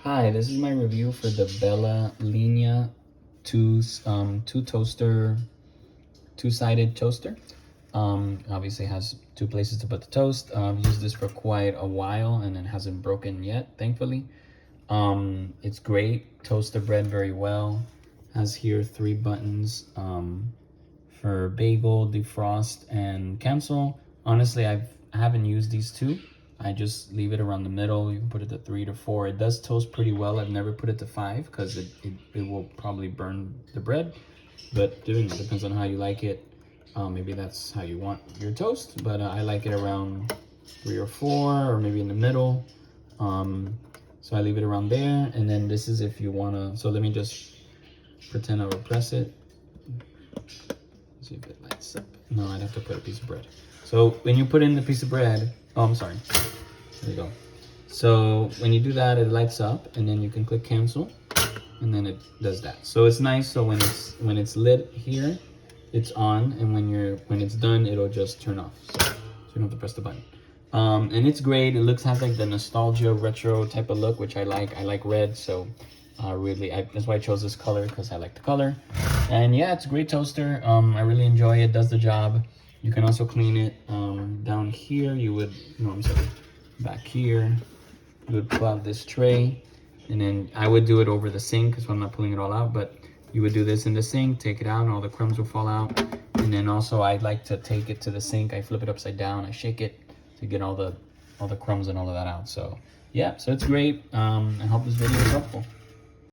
Hi, this is my review for the Bella Linea two two-sided toaster. Obviously has two places to put the toast. I've used this for quite a while and it hasn't broken yet, thankfully. It's great, toasts the bread very well. Has here 3 buttons for bagel, defrost, and cancel. Honestly, I haven't used these two. I just leave it around the middle. You can put it to 3 to 4. It does toast pretty well. I've never put it to 5 because it will probably burn the bread. But it depends on how you like it. Maybe that's how you want your toast. But I like it around 3 or 4, or maybe in the middle. So I leave it around there. And then this is if you want to. So let me just pretend I will press it. See if it lights up. No, I'd have to put a piece of bread. So when you put in the piece of bread, oh, I'm sorry. There you go. So when you do that, it lights up, and then you can click cancel, and then it does that. So it's nice. So when it's lit here, it's on, and when it's done, it'll just turn off. So you don't have to press the button. And it's great. It has like the nostalgia retro type of look, which I like. I like red, so that's why I chose this color, because I like the color. And yeah, it's a great toaster. I really enjoy it. Does the job. You can also clean it. Down here, back here, you would pull out this tray, and then I would do it over the sink, because I'm not pulling it all out, but you would do this in the sink, take it out, and all the crumbs will fall out. And then also, I like to take it to the sink. I flip it upside down. I shake it to get all the crumbs and all of that out. So yeah, so it's great. I hope this video is helpful.